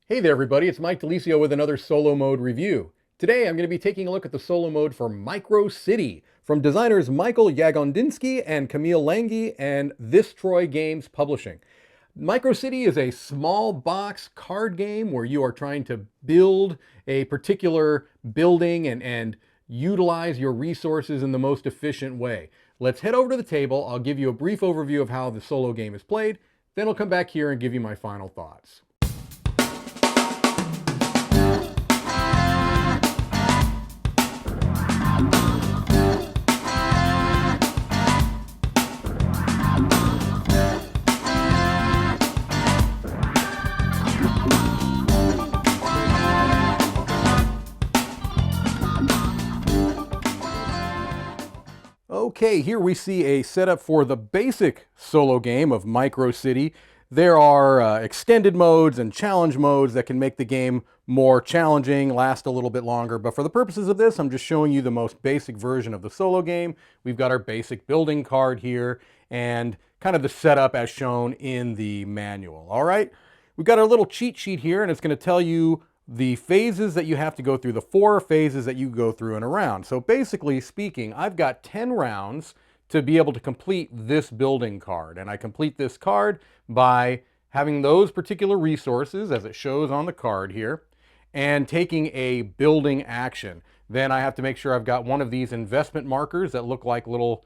Hey there everybody, it's Mike DiLisio with another solo mode review. Today I'm going to be taking a look at the solo mode for Micro City from designers Michael Yagondinsky and Camille Langi and This Troy Games Publishing. Micro City is a small box card game where you are trying to build a particular building and utilize your resources in the most efficient way. Let's head over to the table. I'll give you a brief overview of how the solo game is played, then I'll come back here and give you my final thoughts. Okay, here we see a setup for the basic solo game of Micro City. There are extended modes and challenge modes that can make the game more challenging, last a little bit longer, but for the purposes of this, I'm just showing you the most basic version of the solo game. We've got our basic building card here and kind of the setup as shown in the manual. All right, we've got our little cheat sheet here, and it's going to tell you the phases that you have to go through, the 4 phases that you go through in a round. So basically speaking, I've got 10 rounds to be able to complete this building card. And I complete this card by having those particular resources as it shows on the card here and taking a building action. Then I have to make sure I've got one of these investment markers that look like little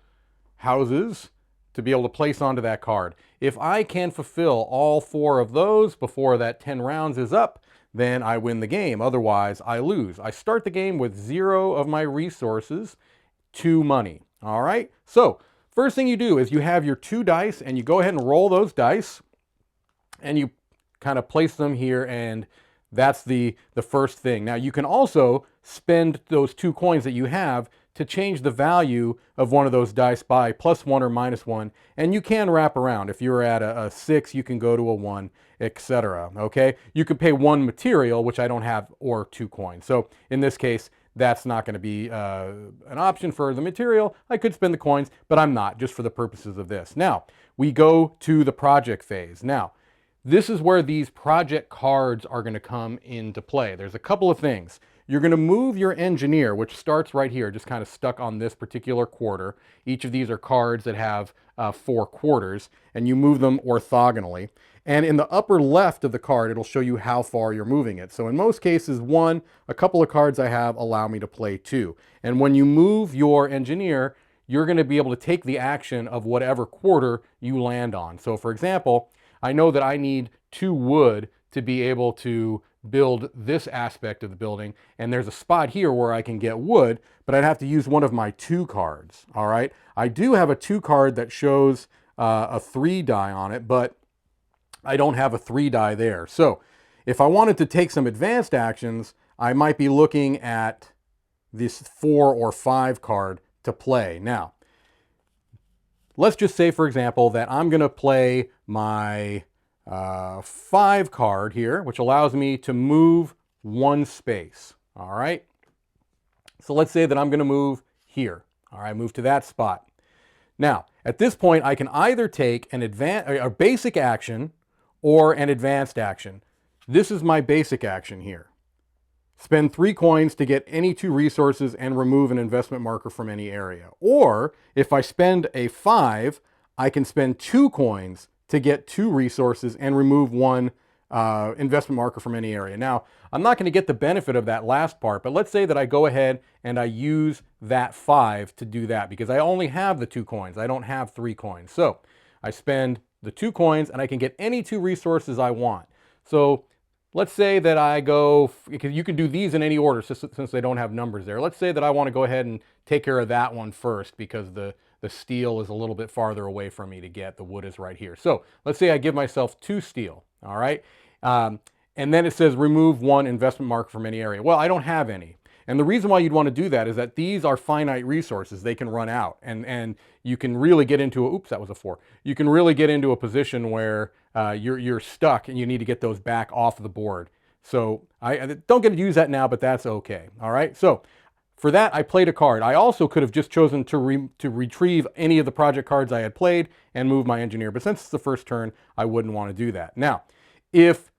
houses to be able to place onto that card. If I can fulfill all 4 of those before that 10 rounds is up, then I win the game. Otherwise, I lose. I start the game with 0 of my resources, 2 money. All right? So, first thing you do is you have your 2 dice, and you go ahead and roll those dice, and you kind of place them here, and that's the first thing. Now, you can also spend those 2 coins that you have to change the value of one of those dice by +1 or -1, and you can wrap around. If you're at a 6, you can go to a 1, etc. Okay? You could pay 1 material, which I don't have, or 2 coins. So in this case, that's not going to be an option for the material. I could spend the coins, but I'm not, just for the purposes of this. Now, we go to the project phase. Now, this is where these project cards are going to come into play. There's a couple of things. You're going to move your engineer, which starts right here, just kind of stuck on this particular quarter. Each of these are cards that have 4 quarters, and you move them orthogonally. And in the upper left of the card, it'll show you how far you're moving it. So in most cases, 1, a couple of cards I have allow me to play 2. And when you move your engineer, you're going to be able to take the action of whatever quarter you land on. So for example, I know that I need 2 wood to be able to build this aspect of the building, and there's a spot here where I can get wood, but I'd have to use one of my 2 cards. All right, I do have a 2 card that shows a 3 die on it, but I don't have a 3 die there. So if I wanted to take some advanced actions, I might be looking at this 4 or 5 card to play. Now, let's just say, for example, that I'm going to play my 5 card here, which allows me to move 1 space. All right. So let's say that I'm going to move here. All right, move to that spot. Now, at this point, I can either take a basic action or an advanced action. This is my basic action here. Spend 3 coins to get any 2 resources and remove an investment marker from any area. Or if I spend a 5, I can spend 2 coins to get 2 resources and remove 1 investment marker from any area. Now, I'm not going to get the benefit of that last part, but let's say that I go ahead and I use that 5 to do that because I only have the 2 coins. I don't have 3 coins. So I spend the 2 coins and I can get any 2 resources I want. So let's say that I go, because you can do these in any order since they don't have numbers there. Let's say that I want to go ahead and take care of that one first because the steel is a little bit farther away from me to get. The wood is right here. So let's say I give myself 2 steel, all right? And then it says remove 1 investment marker from any area. Well, I don't have any. And the reason why you'd want to do that is that these are finite resources. They can run out. And you can really get into a, oops, that was a 4. You can really get into a position where you're stuck and you need to get those back off the board. So I don't get to use that now, but that's okay. All right. So for that, I played a card. I also could have just chosen to retrieve any of the project cards I had played and move my engineer. But since it's the first turn, I wouldn't want to do that. Now, if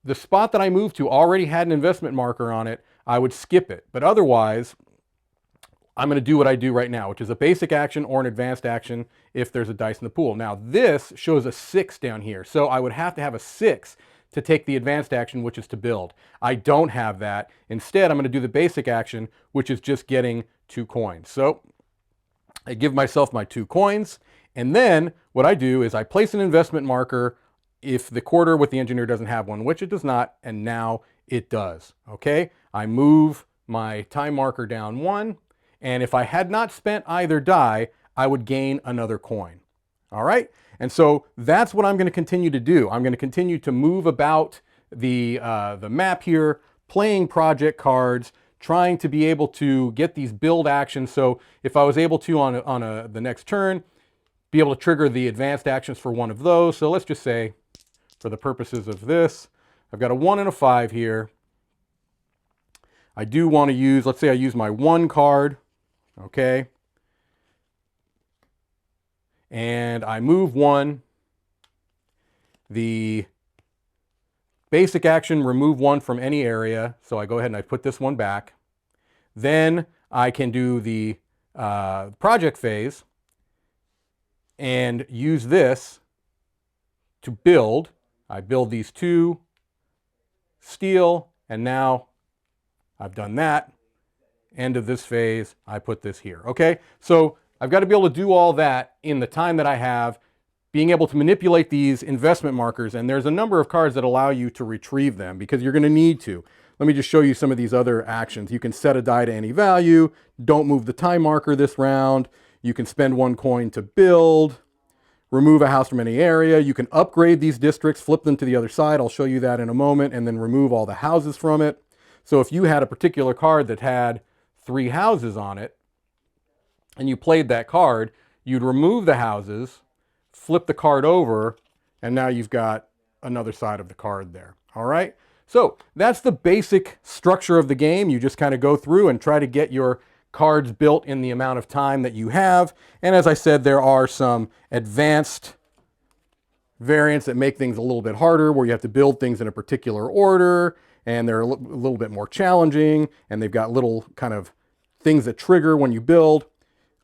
the spot that I moved to already had an investment marker on it, I would skip it. But otherwise, I'm going to do what I do right now, which is a basic action or an advanced action if there's a dice in the pool. Now, this shows a 6 down here, so I would have to have a 6 to take the advanced action, which is to build. I don't have that. Instead, I'm going to do the basic action, which is just getting 2 coins. So I give myself my 2 coins, and then what I do is I place an investment marker if the quarter with the engineer doesn't have one, which it does not, and now it does. Okay, I move my time marker down 1, and if I had not spent either die, I would gain another coin. All right, and so that's what I'm going to continue to do. I'm going to continue to move about the map here, playing project cards, trying to be able to get these build actions. So if I was able to on the next turn, be able to trigger the advanced actions for one of those. So let's just say, for the purposes of this, I've got a 1 and a 5 here. I do want to use, let's say I use my 1 card, okay? And I move 1. The basic action, remove 1 from any area. So I go ahead and I put this one back. Then I can do the project phase and use this to build. I build these 2 steel, and now I've done that. End of this phase, I put this here. Okay, so I've got to be able to do all that in the time that I have, being able to manipulate these investment markers, and there's a number of cards that allow you to retrieve them because you're going to need to. Let me just show you some of these other actions. You can set a die to any value, don't move the time marker this round, you can spend 1 coin to build, remove a house from any area, you can upgrade these districts, flip them to the other side, I'll show you that in a moment, and then remove all the houses from it. So if you had a particular card that had 3 houses on it, and you played that card, you'd remove the houses, flip the card over, and now you've got another side of the card there. All right? So that's the basic structure of the game. You just kind of go through and try to get your cards built in the amount of time that you have. And as I said, there are some advanced variants that make things a little bit harder, where you have to build things in a particular order, and they're a little bit more challenging, and they've got little kind of things that trigger when you build,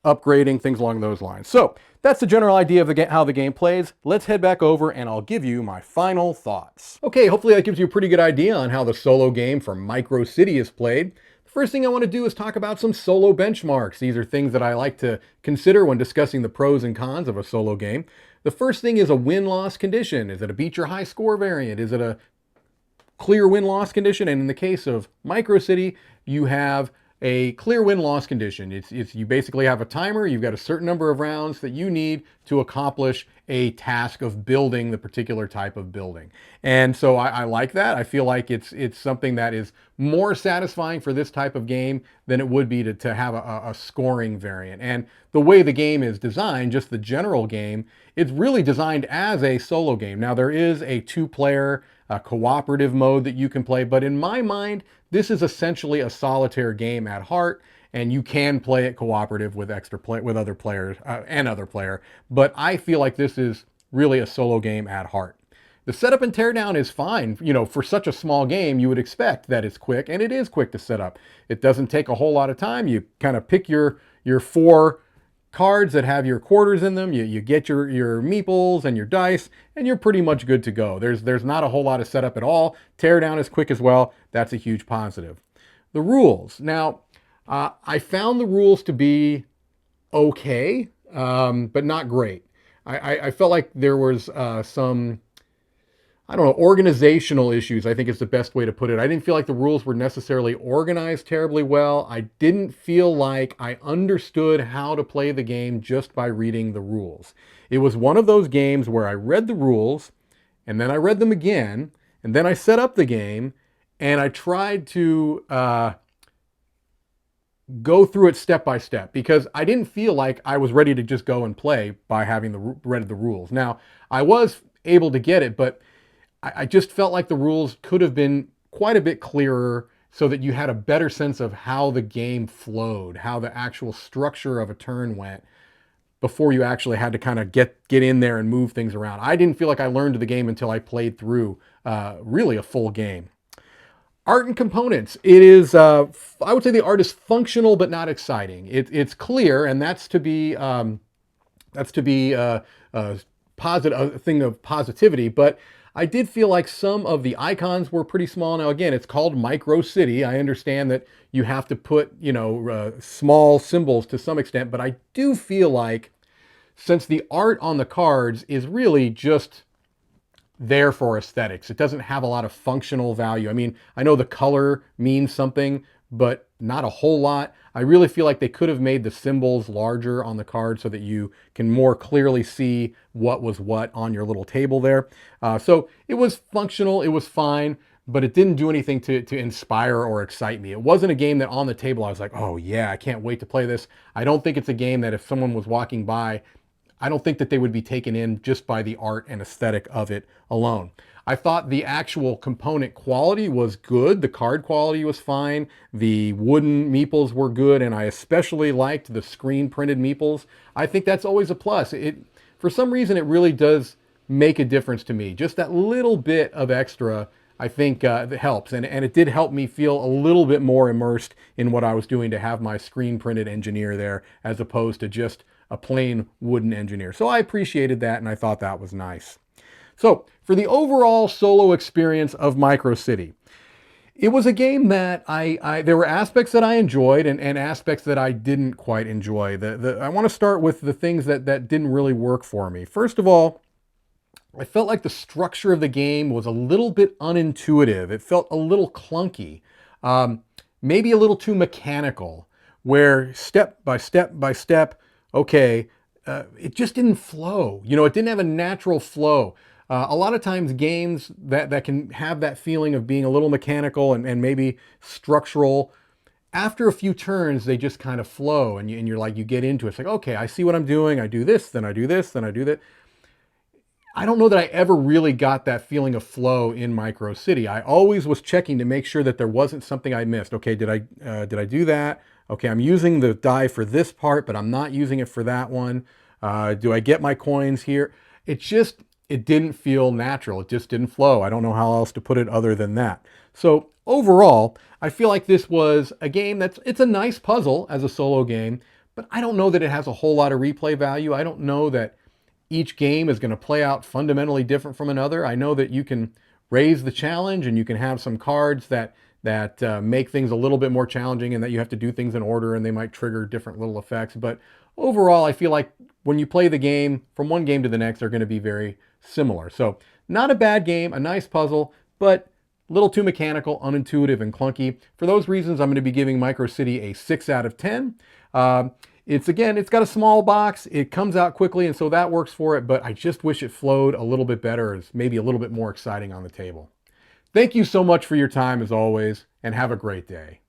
upgrading, things along those lines. So that's the general idea of how the game plays. Let's head back over and I'll give you my final thoughts. Okay, hopefully that gives you a pretty good idea on how the solo game for Micro City is played. The first thing I want to do is talk about some solo benchmarks. These are things that I like to consider when discussing the pros and cons of a solo game. The first thing is a win-loss condition. Is it a beat your high score variant? Is it a clear win-loss condition? And in the case of Micro City, you have a clear win-loss condition. It's you basically have a timer. You've got a certain number of rounds that you need to accomplish a task of building the particular type of building. And so I like that. I feel like it's something that is more satisfying for this type of game than it would be to have a scoring variant. And the way the game is designed, just the general game, it's really designed as a solo game. Now there is a 2-player cooperative mode that you can play, but in my mind, this is essentially a solitaire game at heart, and you can play it cooperative with other players and other player. But I feel like this is really a solo game at heart. The setup and teardown is fine. You know, for such a small game, you would expect that it's quick, and it is quick to set up. It doesn't take a whole lot of time. You kind of pick your 4 cards that have your quarters in them, you get your meeples and your dice, and you're pretty much good to go. There's not a whole lot of setup at all. Teardown is quick as well. That's a huge positive. The rules. Now, I found the rules to be okay, but not great. I felt like there was some, I don't know, organizational issues, I think is the best way to put it. I didn't feel like the rules were necessarily organized terribly well. I didn't feel like I understood how to play the game just by reading the rules. It was one of those games where I read the rules, and then I read them again, and then I set up the game, and I tried to go through it step by step, because I didn't feel like I was ready to just go and play by having read the rules. Now, I was able to get it, but I just felt like the rules could have been quite a bit clearer so that you had a better sense of how the game flowed, how the actual structure of a turn went. before you actually had to kind of get in there and move things around. I didn't feel like I learned the game until I played through really a full game. Art and components. It is, I would say the art is functional but not exciting. It's clear, and that's to be positive, a thing of positivity. But I did feel like some of the icons were pretty small. Now, again, it's called Micro City. I understand that you have to put, small symbols to some extent, but I do feel like since the art on the cards is really just there for aesthetics. It doesn't have a lot of functional value. I mean, I know the color means something, but not a whole lot. I really feel like they could have made the symbols larger on the card so that you can more clearly see what was what on your little table there. So it was functional, it was fine, but it didn't do anything to inspire or excite me. It wasn't a game that on the table I was like, oh yeah, I can't wait to play this. I don't think it's a game that if someone was walking by, I don't think that they would be taken in just by the art and aesthetic of it alone. I thought the actual component quality was good. The card quality was fine. The wooden meeples were good, and I especially liked the screen printed meeples. I think that's always a plus. For some reason, it really does make a difference to me. Just that little bit of extra, I think helps. And it did help me feel a little bit more immersed in what I was doing to have my screen printed engineer there as opposed to just a plain wooden engineer. So I appreciated that, and I thought that was nice. So for the overall solo experience of Micro City, it was a game that there were aspects that I enjoyed and aspects that I didn't quite enjoy. I want to start with the things that didn't really work for me. First of all, I felt like the structure of the game was a little bit unintuitive. It felt a little clunky, maybe a little too mechanical, where step by step by step, okay, it just didn't flow. It didn't have a natural flow. A lot of times games that can have that feeling of being a little mechanical and maybe structural, after a few turns, they just kind of flow and you're like, you get into it. It's like, okay, I see what I'm doing. I do this, then I do this, then I do that. I don't know that I ever really got that feeling of flow in Micro City. I always was checking to make sure that there wasn't something I missed. Okay, did I do that? Okay, I'm using the die for this part, but I'm not using it for that one. Do I get my coins here? It didn't feel natural. It just didn't flow. I don't know how else to put it other than that. So overall, I feel like this was a game it's a nice puzzle as a solo game, but I don't know that it has a whole lot of replay value. I don't know that each game is going to play out fundamentally different from another. I know that you can raise the challenge and you can have some cards that make things a little bit more challenging and that you have to do things in order and they might trigger different little effects. But overall, I feel like when you play the game from one game to the next, they're going to be very similar. So not a bad game, a nice puzzle, but a little too mechanical, unintuitive, and clunky. For those reasons, I'm going to be giving Micro City a 6 out of 10. It's got a small box, it comes out quickly, and so that works for it, but I just wish it flowed a little bit better, it's maybe a little bit more exciting on the table. Thank you so much for your time as always, and have a great day.